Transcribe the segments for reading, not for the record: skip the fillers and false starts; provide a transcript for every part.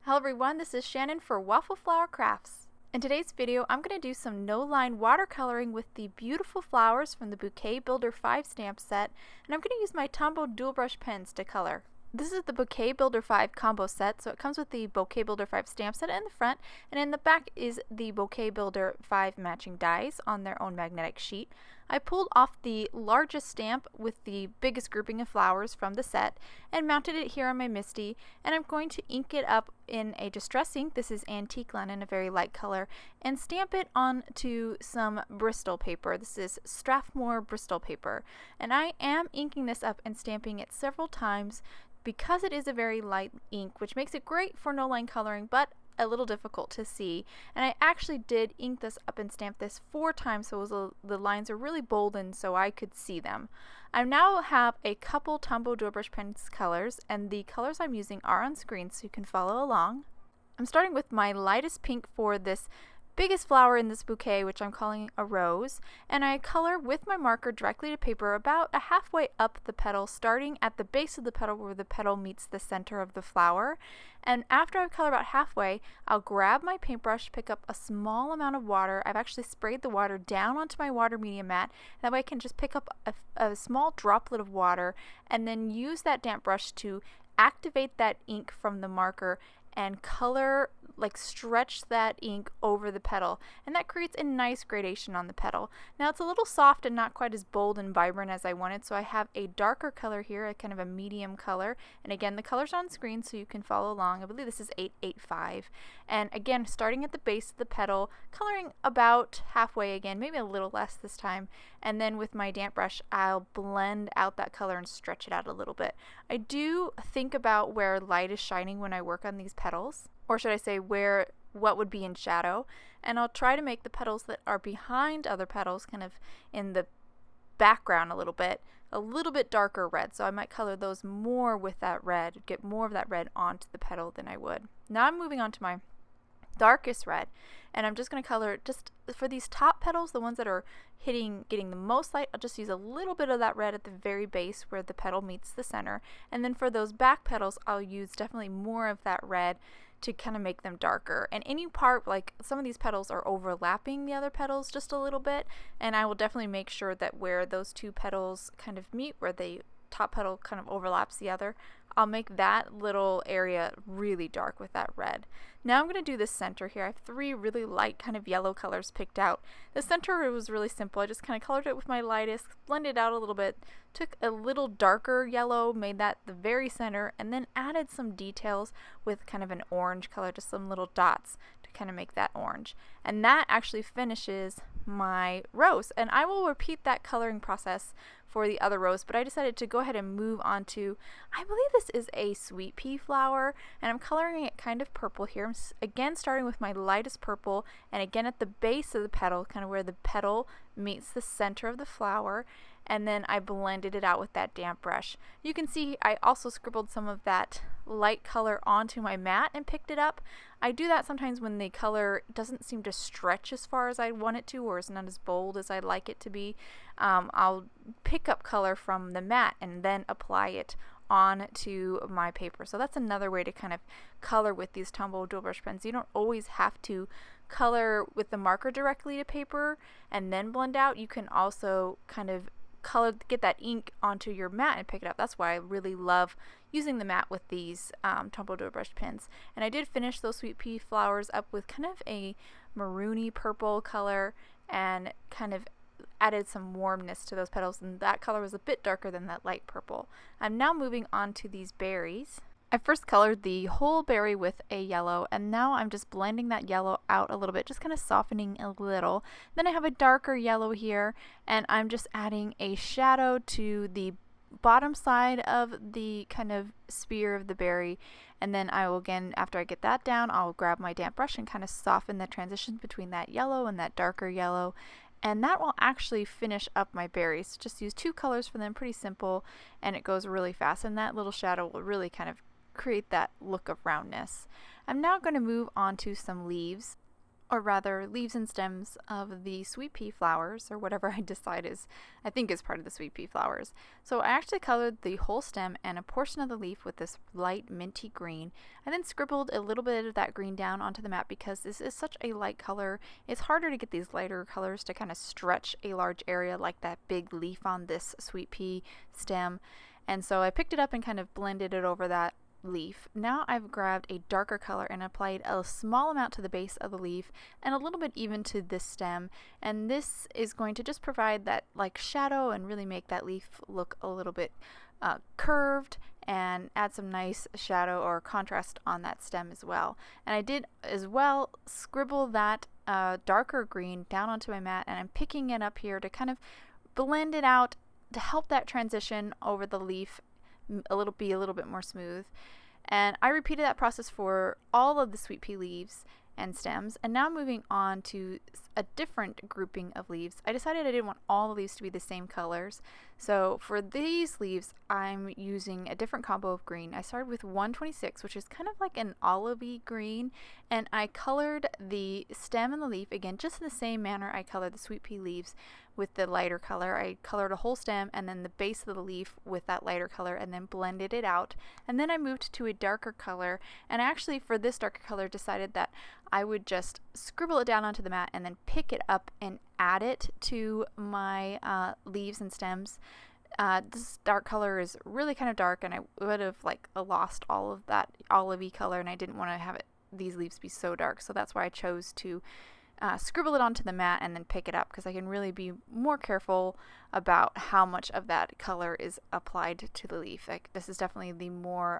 Hello everyone, this is Shannon for Waffle Flower Crafts. In today's video, I'm going to do some no-line watercoloring with the beautiful flowers from the Bouquet Builder 5 stamp set, and I'm going to use my Tombow dual brush pens to color. This is the Bouquet Builder 5 combo set, so it comes with the Bouquet Builder 5 stamp set in the front, and in the back is the Bouquet Builder 5 matching dies on their own magnetic sheet. I pulled off the largest stamp with the biggest grouping of flowers from the set and mounted it here on my MISTI, and I'm going to ink it up in a distress ink. This is Antique Linen, a very light color, and stamp it onto some Bristol paper. This is Strathmore Bristol paper, and I am inking this up and stamping it several times because it is a very light ink, which makes it great for no-line coloring, but a little difficult to see. And I actually did ink this up and stamp this 4 times, so the lines are really bold and so I could see them. I now have a couple Tombow dual brush pens colors, and the colors I'm using are on screen so you can follow along. I'm starting with my lightest pink for this biggest flower in this bouquet, which I'm calling a rose, and I color with my marker directly to paper about a halfway up the petal, starting at the base of the petal where the petal meets the center of the flower. And after I've colored about halfway, I'll grab my paintbrush, pick up a small amount of water. I've actually sprayed the water down onto my water media mat. That way I can just pick up a small droplet of water and then use that damp brush to activate that ink from the marker and color, like stretch that ink over the petal, and that creates a nice gradation on the petal. Now it's a little soft and not quite as bold and vibrant as I wanted, so I have a darker color here, a kind of a medium color, and again the color's on screen so you can follow along. I believe this is 885, and again starting at the base of the petal, coloring about halfway again, maybe a little less this time, and then with my damp brush I'll blend out that color and stretch it out a little bit. I do think about where light is shining when I work on these petals, or should I say what would be in shadow, and I'll try to make the petals that are behind other petals kind of in the background a little bit darker red, so I might color those more with that red, get more of that red onto the petal than I would. Now I'm moving on to my darkest red, and I'm just going to color just for these top petals, the ones that are getting the most light. I'll just use a little bit of that red at the very base where the petal meets the center, and then for those back petals I'll use definitely more of that red to kind of make them darker. And any part, like some of these petals are overlapping the other petals just a little bit, and I will definitely make sure that where those two petals kind of meet, where the top petal kind of overlaps the other, I'll make that little area really dark with that red. Now I'm going to do the center here. I have 3 really light kind of yellow colors picked out. The center was really simple. I just kind of colored it with my lightest, blended out a little bit, took a little darker yellow, made that the very center, and then added some details with kind of an orange color, just some little dots to kind of make that orange. And that actually finishes my rose, and I will repeat that coloring process for the other rose, but I decided to go ahead and move on to, I believe this is a sweet pea flower, and I'm coloring it kind of purple here. I'm again starting with my lightest purple, and again at the base of the petal, kind of where the petal meets the center of the flower, and then I blended it out with that damp brush. You can see I also scribbled some of that light color onto my mat and picked it up. I do that sometimes when the color doesn't seem to stretch as far as I want it to, or is not as bold as I'd like it to be. I'll pick up color from the mat and then apply it onto my paper. So that's another way to kind of color with these Tombow dual brush pens. You don't always have to color with the marker directly to paper and then blend out. You can also kind of get that ink onto your mat and pick it up. That's why I really love using the mat with these Tombow dual brush pens. And I did finish those sweet pea flowers up with kind of a maroony purple color and kind of added some warmness to those petals, and that color was a bit darker than that light purple. I'm now moving on to these berries. I first colored the whole berry with a yellow, and now I'm just blending that yellow out a little bit, just kind of softening a little. Then I have a darker yellow here, and I'm just adding a shadow to the bottom side of the kind of spear of the berry, and then I will again, after I get that down, I'll grab my damp brush and kind of soften the transition between that yellow and that darker yellow, and that will actually finish up my berries. Just use 2 colors for them, pretty simple, and it goes really fast, and that little shadow will really kind of create that look of roundness. I'm now going to move on to some leaves. or rather leaves and stems of the sweet pea flowers, or whatever I decide is, I think is part of the sweet pea flowers. So I actually colored the whole stem and a portion of the leaf with this light minty green. I then scribbled a little bit of that green down onto the mat because this is such a light color. It's harder to get these lighter colors to kind of stretch a large area like that big leaf on this sweet pea stem. And so I picked it up and kind of blended it over that leaf. Now I've grabbed a darker color and applied a small amount to the base of the leaf and a little bit even to this stem, and this is going to just provide that like shadow and really make that leaf look a little bit curved and add some nice shadow or contrast on that stem as well. And I did as well scribble that darker green down onto my mat, and I'm picking it up here to kind of blend it out to help that transition over the leaf be a little bit more smooth. And I repeated that process for all of the sweet pea leaves and stems. And now moving on to a different grouping of leaves. I decided I didn't want all the leaves to be the same colors. So for these leaves, I'm using a different combo of green. I started with 126, which is kind of like an olivey green, and I colored the stem and the leaf again just in the same manner I colored the sweet pea leaves with the lighter color. I colored a whole stem and then the base of the leaf with that lighter color and then blended it out. And then I moved to a darker color, and actually for this darker color decided that I would just scribble it down onto the mat and then pick it up and add it to my leaves and stems. This dark color is really kind of dark, and I would have lost all of that olivey color, and I didn't want to have these leaves be so dark, so that's why I chose to scribble it onto the mat and then pick it up, because I can really be more careful about how much of that color is applied to the leaf. This is definitely the more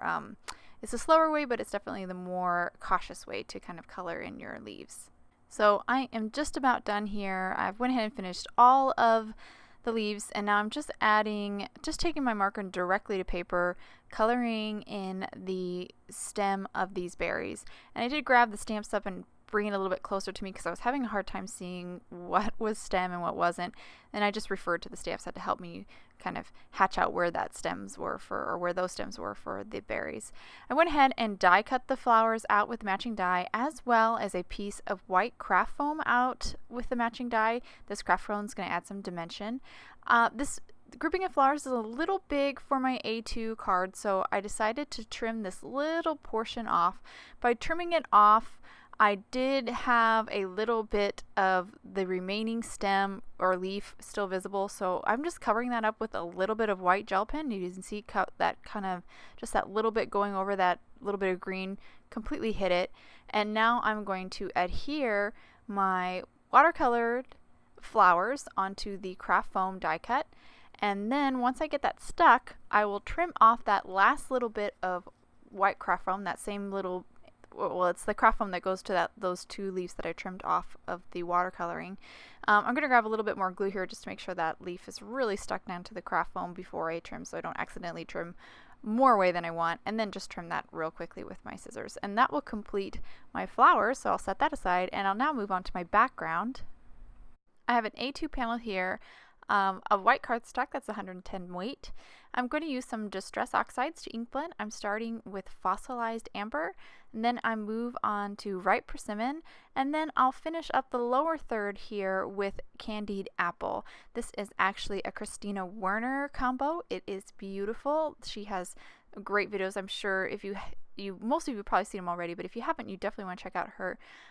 it's a slower way, but it's definitely the more cautious way to kind of color in your leaves. So I am just about done here. I've went ahead and finished all of the leaves, and now I'm just taking my marker directly to paper, coloring in the stem of these berries. And I did grab the stamps up and bring it a little bit closer to me because I was having a hard time seeing what was stem and what wasn't, and I just referred to the stamp set to help me kind of hatch out where that stems were for, or where those stems were for the berries. I went ahead and die cut the flowers out with matching dye, as well as a piece of white craft foam out with the matching dye. This craft foam is going to add some dimension. This grouping of flowers is a little big for my A2 card, so I decided to trim this little portion off. By trimming it off, I did have a little bit of the remaining stem or leaf still visible, so I'm just covering that up with a little bit of white gel pen. You can see that kind of, just that little bit going over that little bit of green completely hit it. And now I'm going to adhere my watercolored flowers onto the craft foam die cut. And then once I get that stuck, I will trim off that last little bit of white craft foam, that same little, well, it's the craft foam that goes to those two leaves that I trimmed off of the watercoloring. I'm going to grab a little bit more glue here just to make sure that leaf is really stuck down to the craft foam before I trim, so I don't accidentally trim more away than I want, and then just trim that real quickly with my scissors. And that will complete my flowers, so I'll set that aside, and I'll now move on to my background. I have an A2 panel here of white cardstock that's 110 weight. I'm going to use some Distress Oxides to ink blend. I'm starting with Fossilized Amber, and then I move on to Ripe Persimmon, and then I'll finish up the lower third here with Candied Apple. This is actually a Christina Werner combo. It is beautiful. She has great videos. I'm sure if most of you have probably seen them already, but if you haven't, you definitely want to check out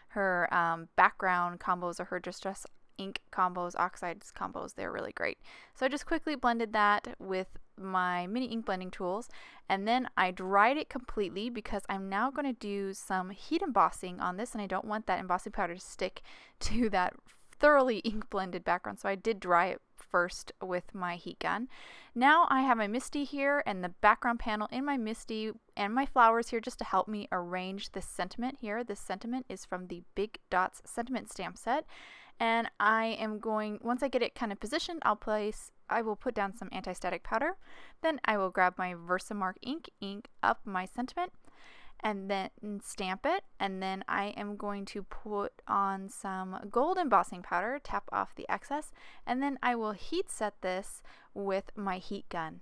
her background combos or her Distress ink combos, oxides combos. They're really great. So I just quickly blended that with my mini ink blending tools, and then I dried it completely because I'm now going to do some heat embossing on this, and I don't want that embossing powder to stick to that thoroughly ink blended background, so I did dry it first with my heat gun. Now I have my MISTI here and the background panel in my MISTI and my flowers here just to help me arrange this sentiment here. This sentiment is from the Big Dots sentiment stamp set, and I am going, once I get it kind of positioned, I will put down some anti-static powder. Then I will grab my Versamark ink up my sentiment, and then stamp it, and then I am going to put on some gold embossing powder, tap off the excess, and then I will heat set this with my heat gun.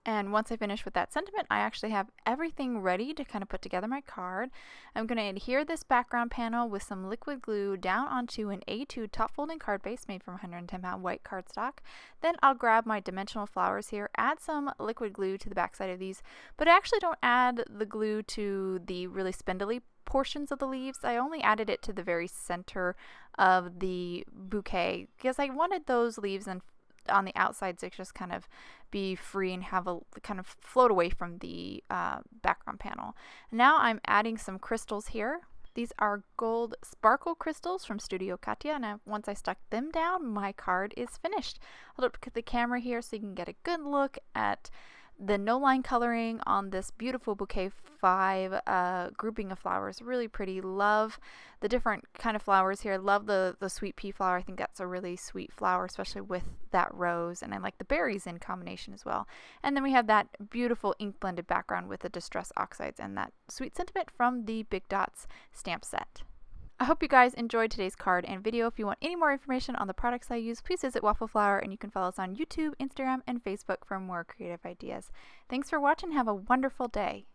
And once I finish with that sentiment, I actually have everything ready to kind of put together my card. I'm going to adhere this background panel with some liquid glue down onto an A2 top folding card base made from 110 pound white cardstock. Then I'll grab my dimensional flowers here, add some liquid glue to the backside of these, but I actually don't add the glue to the really spindly portions of the leaves. I only added it to the very center of the bouquet because I wanted those leaves and on the outside to just kind of be free and have a kind of float away from the background panel. Now I'm adding some crystals here. These are gold sparkle crystals from Studio Katia, and once I stuck them down, my card is finished. I'll look at the camera here so you can get a good look at the no line coloring on this beautiful bouquet 5 grouping of flowers. Really pretty. Love the different kind of flowers here. Love the sweet pea flower. I think that's a really sweet flower, especially with that rose, and I like the berries in combination as well. And then we have that beautiful ink blended background with the distress oxides and that sweet sentiment from the Big Dots stamp set. I hope you guys enjoyed today's card and video. If you want any more information on the products I use, please visit Waffle Flower, and you can follow us on YouTube, Instagram, and Facebook for more creative ideas. Thanks for watching. Have a wonderful day.